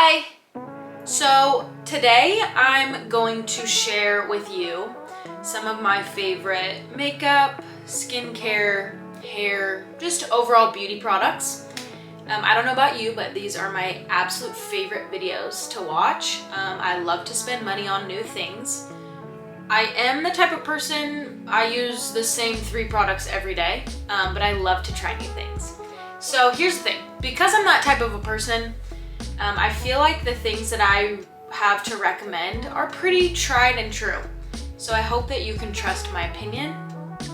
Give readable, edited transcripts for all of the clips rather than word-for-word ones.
Hi! So today I'm going to share with you some of my favorite makeup, skincare, hair, just overall beauty products. I don't know about you, but these are my absolute favorite videos to watch. I love to spend money on new things. I am the type of person, I use the same 3 products every day, but I love to try new things. So here's the thing, because I'm that type of a person, I feel like the things that I have to recommend are pretty tried and true. So I hope that you can trust my opinion.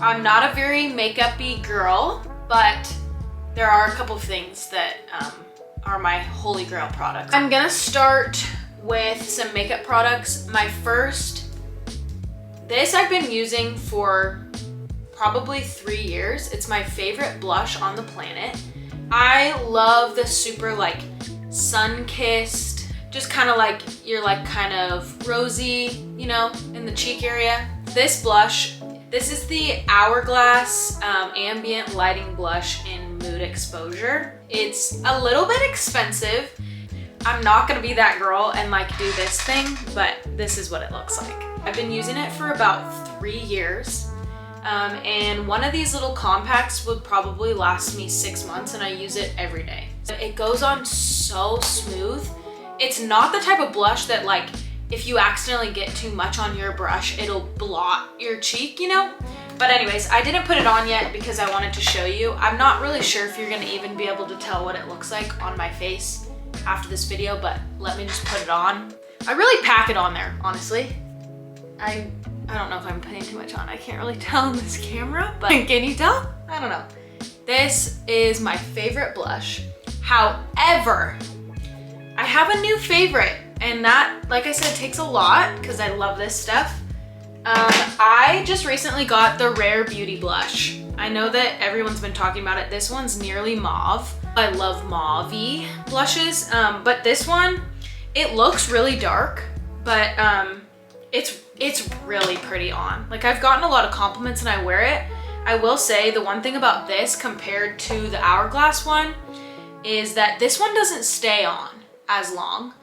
I'm not a very makeup-y girl, but there are a couple of things that are my holy grail products. I'm gonna start with some makeup products. My first, this I've been using for probably 3 years. It's my favorite blush on the planet. I love the super like sun-kissed, just kind of like you're like kind of rosy, you know, in the cheek area. This blush, this is the Hourglass Ambient Lighting Blush in Mood Exposure. It's a little bit expensive. I'm not gonna be that girl and like do this thing, but this is what it looks like. I've been using it for about 3 years. And one of these little compacts would probably last me 6 months, and I use it every day. It goes on so smooth. It's not the type of blush that like, if you accidentally get too much on your brush, it'll blot your cheek, you know? But anyways, I didn't put it on yet because I wanted to show you. I'm not really sure if you're gonna even be able to tell what it looks like on my face after this video, but let me just put it on. I really pack it on there, honestly. I don't know if I'm putting too much on. I can't really tell in this camera, but can you tell? I don't know. This is my favorite blush. However, I have a new favorite, and that, like I said, takes a lot because I love this stuff. I just recently got the Rare Beauty blush. I know that everyone's been talking about it. This one's nearly mauve. I love mauve-y blushes, but this one, it looks really dark, but it's really pretty on. Like, I've gotten a lot of compliments and I wear it. I will say the one thing about this compared to the Hourglass one is that this one doesn't stay on as long.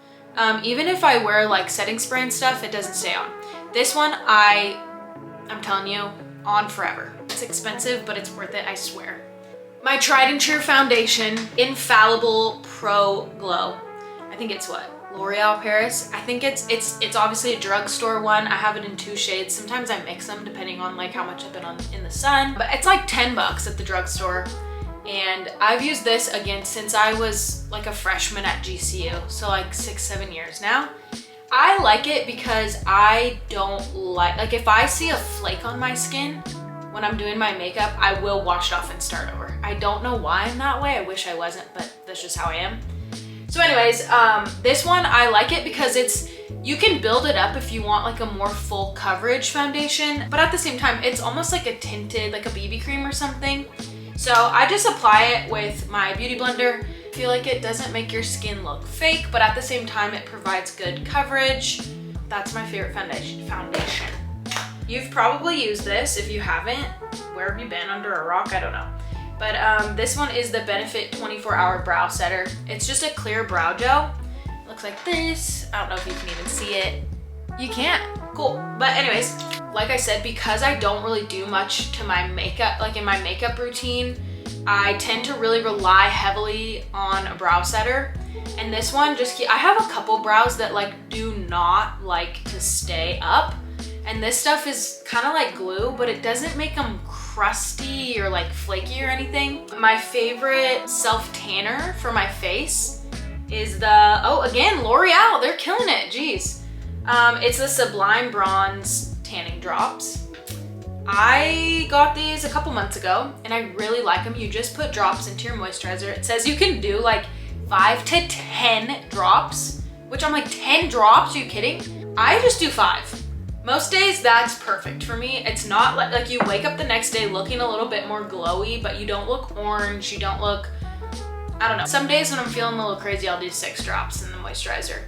Even if I wear like setting spray and stuff, it doesn't stay on. This one, I'm telling you, on forever. It's expensive, but it's worth it, I swear. My tried and true foundation, Infallible Pro Glow. I think it's what? L'Oreal Paris. I think it's obviously a drugstore one. I have it in 2 shades. Sometimes I mix them depending on like how much I've been in the sun, but it's like 10 bucks at the drugstore. And I've used this again since I was like a freshman at GCU. So like 6-7 years now. I like it because I don't like if I see a flake on my skin when I'm doing my makeup, I will wash it off and start over. I don't know why I'm that way. I wish I wasn't, but that's just how I am. So anyways, this one, I like it because you can build it up if you want like a more full coverage foundation, but at the same time, it's almost like a tinted, like a BB cream or something. So I just apply it with my beauty blender. I feel like it doesn't make your skin look fake, but at the same time, it provides good coverage. That's my favorite foundation. You've probably used this. If you haven't, where have you been? Under a rock? I don't know. But this one is the Benefit 24-Hour Brow Setter. It's just a clear brow gel. It looks like this. I don't know if you can even see it. You can't. Cool. But anyways, like I said, because I don't really do much to my makeup, like in my makeup routine, I tend to really rely heavily on a brow setter. And this one I have a couple brows that like do not like to stay up. And this stuff is kind of like glue, but it doesn't make them crusty or like flaky or anything. My favorite self-tanner for my face is again, L'Oreal, they're killing it, geez. It's the Sublime Bronze Tanning Drops. I got these a couple months ago and I really like them. You just put drops into your moisturizer. It says you can do like 5 to 10 drops, which I'm like, 10 drops? Are you kidding? I just do 5. Most days that's perfect for me. It's not like you wake up the next day looking a little bit more glowy, but you don't look orange, you don't look, I don't know. Some days when I'm feeling a little crazy, I'll do 6 drops in the moisturizer.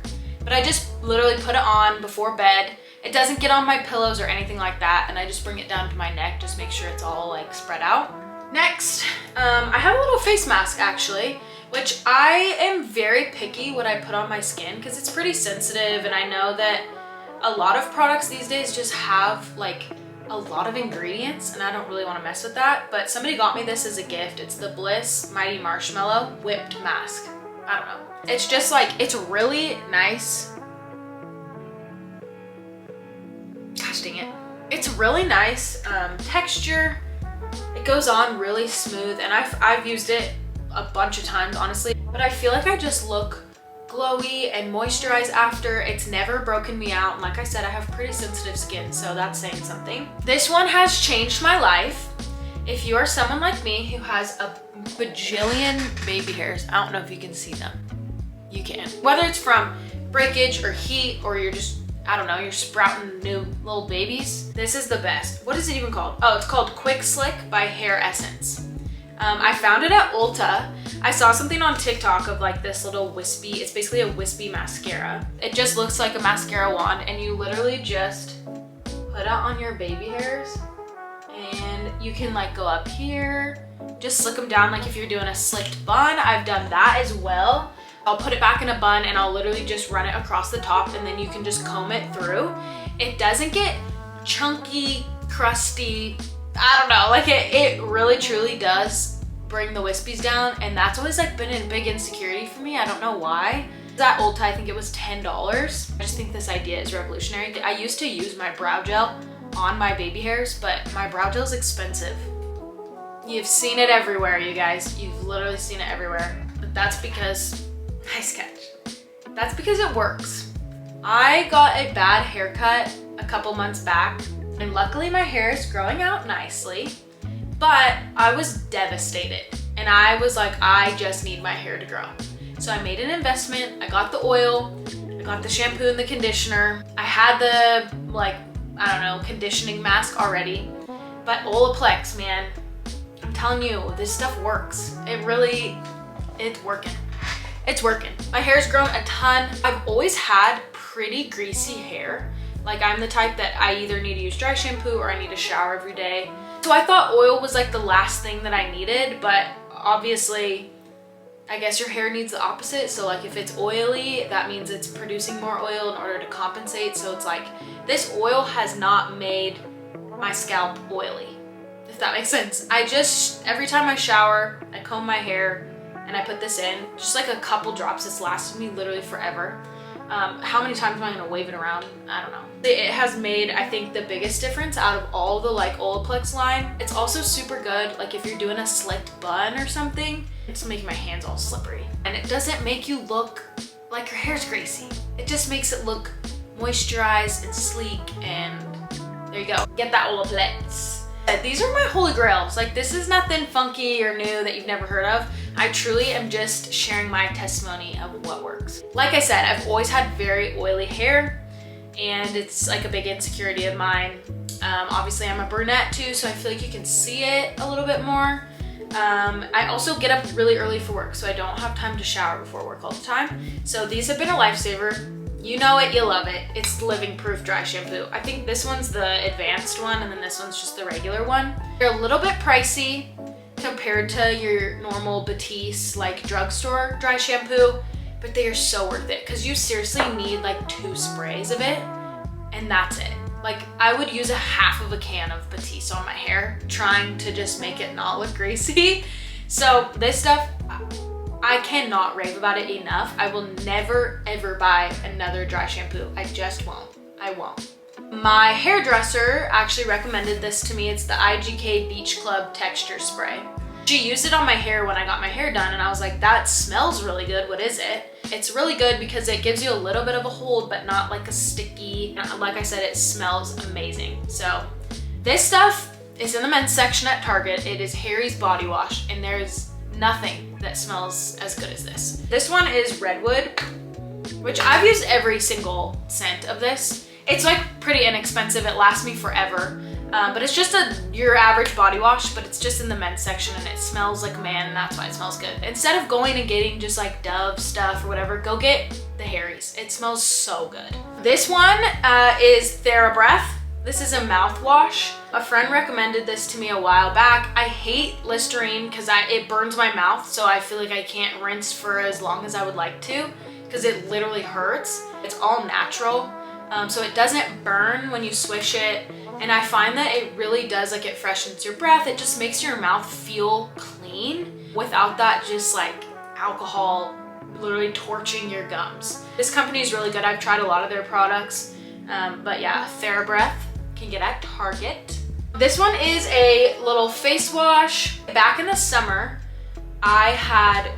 But I just literally put it on before bed. It doesn't get on my pillows or anything like that, and I just bring it down to my neck, just make sure it's all like spread out. Next, I have a little face mask actually. which I am very picky what I put on my skin because it's pretty sensitive, and I know that a lot of products these days just have like a lot of ingredients, and I don't really want to mess with that. But somebody got me this as a gift. It's the Bliss Mighty Marshmallow Whipped Mask. I don't know. It's just like, it's really nice. Gosh dang it. It's really nice texture. It goes on really smooth, and I've used it a bunch of times, honestly. But I feel like I just look glowy and moisturized after. It's never broken me out, and like I said, I have pretty sensitive skin, so that's saying something. This one has changed my life. If you are someone like me who has a bajillion baby hairs, I don't know if you can see them. You can. Whether it's from breakage or heat, or you're just, I don't know, you're sprouting new little babies, this is the best. What is it even called? Oh, it's called Quick Slick by Hair Essence. I found it at Ulta. I saw something on TikTok of like this little wispy, it's basically a wispy mascara. It just looks like a mascara wand, and you literally just put it on your baby hairs, and you can like go up here, just slick them down like if you're doing a slicked bun. I've done that as well. I'll put it back in a bun and I'll literally just run it across the top, and then you can just comb it through. It doesn't get chunky, crusty. I don't know, like it really truly does bring the wispies down, and that's always like been a big insecurity for me. I don't know why. At Ulta, I think it was $10. I just think this idea is revolutionary. I used to use my brow gel on my baby hairs, but my brow gel is expensive. You've seen it everywhere, you guys. You've literally seen it everywhere. But that's because, nice catch. That's because it works. I got a bad haircut a couple months back, and luckily my hair is growing out nicely, but I was devastated, and I was like, I just need my hair to grow. So I made an investment. I got the oil, I got the shampoo and the conditioner. I had the, like, I don't know, conditioning mask already, but Olaplex, man, I'm telling you, this stuff works. It's working. It's working. My hair's grown a ton. I've always had pretty greasy hair. Like, I'm the type that I either need to use dry shampoo or I need to shower every day. So I thought oil was like the last thing that I needed, but obviously, I guess your hair needs the opposite. So like if it's oily, that means it's producing more oil in order to compensate. So it's like, this oil has not made my scalp oily, if that makes sense. I just, every time I shower, I comb my hair and I put this in, just like a couple drops. It's lasted me literally forever. How many times am I gonna wave it around? I don't know. It has made, I think, the biggest difference out of all the like Olaplex line. It's also super good, like if you're doing a slicked bun or something. It's making my hands all slippery. And it doesn't make you look like your hair's greasy. It just makes it look moisturized and sleek, and there you go. Get that Olaplex. These are my holy grails. Like, this is nothing funky or new that you've never heard of. I truly am just sharing my testimony of what works. Like I said, I've always had very oily hair, and it's like a big insecurity of mine. Obviously I'm a brunette too, so I feel like you can see it a little bit more. I also get up really early for work, so I don't have time to shower before work all the time. So these have been a lifesaver. You know it, you love it. It's Living Proof Dry Shampoo. I think this one's the advanced one, and then this one's just the regular one. They're a little bit pricey compared to your normal Batiste like drugstore dry shampoo, but they are so worth it because you seriously need like 2 sprays of it, and that's it. Like, I would use a half of a can of Batiste on my hair, trying to just make it not look greasy. So this stuff, I cannot rave about it enough. I will never ever buy another dry shampoo. I just won't. I won't. My hairdresser actually recommended this to me. It's the IGK Beach Club Texture Spray. She used it on my hair when I got my hair done, and I was like, that smells really good. What is it? It's really good because it gives you a little bit of a hold, but not like a sticky. Like I said, it smells amazing. So this stuff is in the men's section at Target. It is Harry's body wash, and there's nothing that smells as good as this. This one is Redwood, which I've used every single scent of this. It's like pretty inexpensive. It lasts me forever. But it's just your average body wash, but it's just in the men's section, and it smells like a man, and that's why it smells good. Instead of going and getting just like Dove stuff or whatever, go get the Harry's. It smells so good. This one is TheraBreath. This is a mouthwash. A friend recommended this to me a while back. I hate Listerine because it burns my mouth, so I feel like I can't rinse for as long as I would like to because it literally hurts. It's all natural, so it doesn't burn when you swish it. And I find that it really does, like, it freshens your breath. It just makes your mouth feel clean without that just like alcohol literally torching your gums. This company is really good. I've tried a lot of their products, but yeah, TheraBreath can get at Target. This one is a little face wash. Back in the summer, I had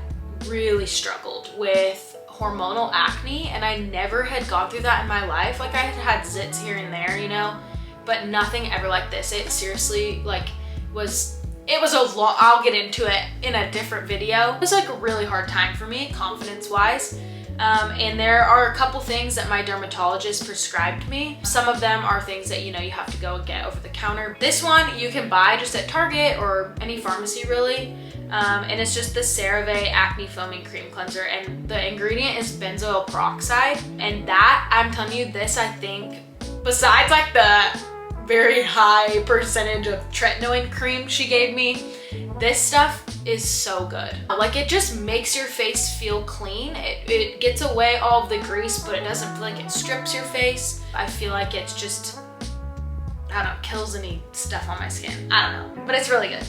really struggled with hormonal acne, and I never had gone through that in my life. Like, I had zits here and there, you know, but nothing ever like this. It seriously, like, it was a lot. I'll get into it in a different video. It was like a really hard time for me, confidence-wise. And there are a couple things that my dermatologist prescribed me. Some of them are things that, you know, you have to go and get over the counter. This one you can buy just at Target or any pharmacy, really. And it's just the CeraVe Acne Foaming Cream Cleanser, and the ingredient is benzoyl peroxide. And that, I'm telling you, this, I think, besides like the very high percentage of tretinoin cream she gave me, this stuff is so good. Like, it just makes your face feel clean. It gets away all of the grease, but it doesn't feel like it strips your face. I feel like it's just, I don't know, kills any stuff on my skin. I don't know, but it's really good.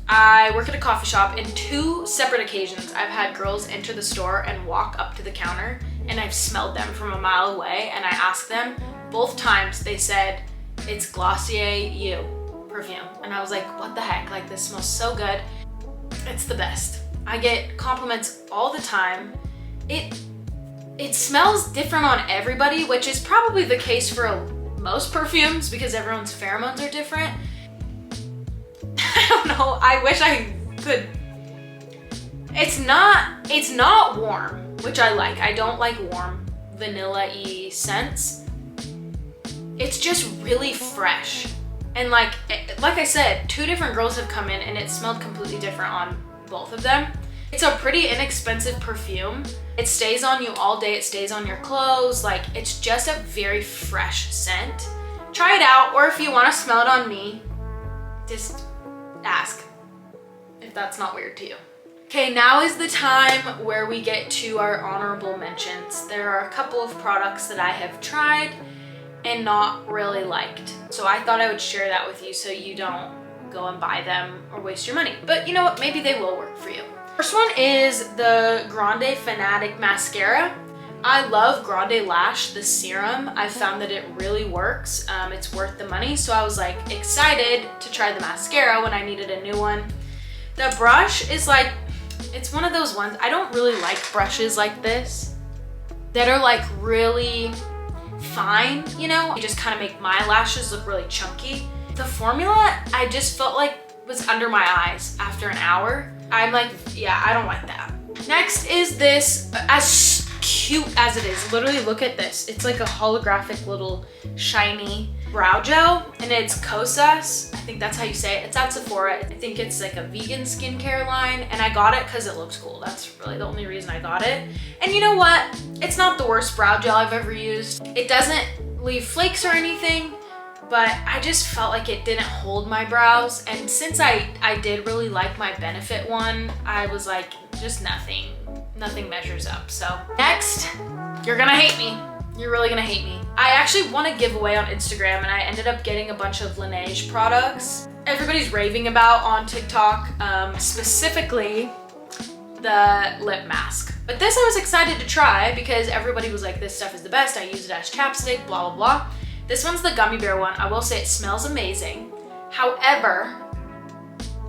I work at a coffee shop. In 2 separate occasions, I've had girls enter the store and walk up to the counter, and I've smelled them from a mile away, and I asked them. Both times they said, "It's Glossier You perfume." And I was like, what the heck? Like, this smells so good. It's the best. I get compliments all the time. It smells different on everybody, which is probably the case for most perfumes because everyone's pheromones are different. I don't know. I wish I could. It's not warm, which I like. I don't like warm vanilla-y scents. It's just really fresh. And like I said, 2 different girls have come in and it smelled completely different on both of them. It's a pretty inexpensive perfume. It stays on you all day. It stays on your clothes. Like, it's just a very fresh scent. Try it out, or if you want to smell it on me, just ask if that's not weird to you. Okay, now is the time where we get to our honorable mentions. There are a couple of products that I have tried and not really liked. So I thought I would share that with you so you don't go and buy them or waste your money. But you know what? Maybe they will work for you. First one is the Grande Fanatic Mascara. I love Grande Lash, the serum. I found that it really works. It's worth the money. So I was like excited to try the mascara when I needed a new one. The brush is like, it's one of those ones. I don't really like brushes like this that are like really fine, you know? They just kind of make my lashes look really chunky. The formula, I just felt like was under my eyes after an hour. I'm like, yeah, I don't like that. Next is this, as cute as it is, literally look at this. It's like a holographic little shiny brow gel, and it's Kosas. I think that's how you say it. It's at Sephora. I think it's like a vegan skincare line, and I got it because it looks cool. That's really the only reason I got it. And you know what? It's not the worst brow gel I've ever used. It doesn't leave flakes or anything, but I just felt like it didn't hold my brows. And since I did really like my Benefit one, I was like, just nothing measures up. So next, you're gonna hate me. You're really gonna hate me. I actually won a giveaway on Instagram, and I ended up getting a bunch of Laneige products. Everybody's raving about on TikTok, specifically the lip mask. But this I was excited to try because everybody was like, this stuff is the best. I use it as chapstick, blah, blah, blah. This one's the gummy bear one. I will say it smells amazing. However,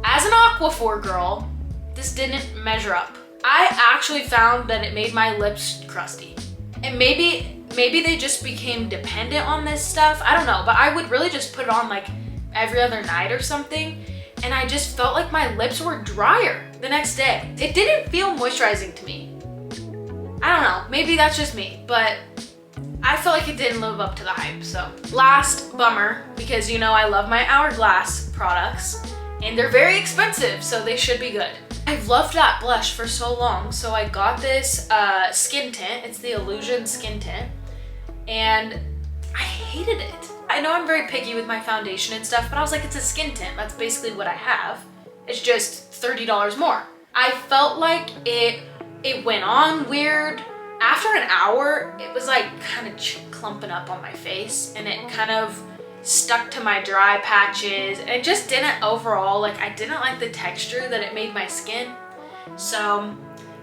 as an Aquaphor girl, this didn't measure up. I actually found that it made my lips crusty. And maybe they just became dependent on this stuff. I don't know, but I would really just put it on like every other night or something. And I just felt like my lips were drier the next day. It didn't feel moisturizing to me. I don't know, maybe that's just me, but I felt like it didn't live up to the hype. So last bummer, because you know I love my Hourglass products and they're very expensive, so they should be good. I've loved that blush for so long, so I got this skin tint. It's the Illusion skin tint, and I hated it. I know I'm very picky with my foundation and stuff, but I was like, it's a skin tint. That's basically what I have. It's just $30 more. I felt like it went on weird. After an hour, it was like kind of clumping up on my face, and it kind of stuck to my dry patches. And it just didn't overall, like I didn't like the texture that it made my skin. So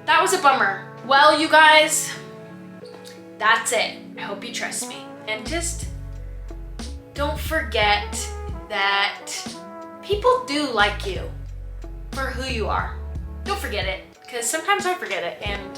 that was a bummer. Well, you guys, that's it. I hope you trust me. And just don't forget that people do like you for who you are. Don't forget it, because sometimes I forget it, and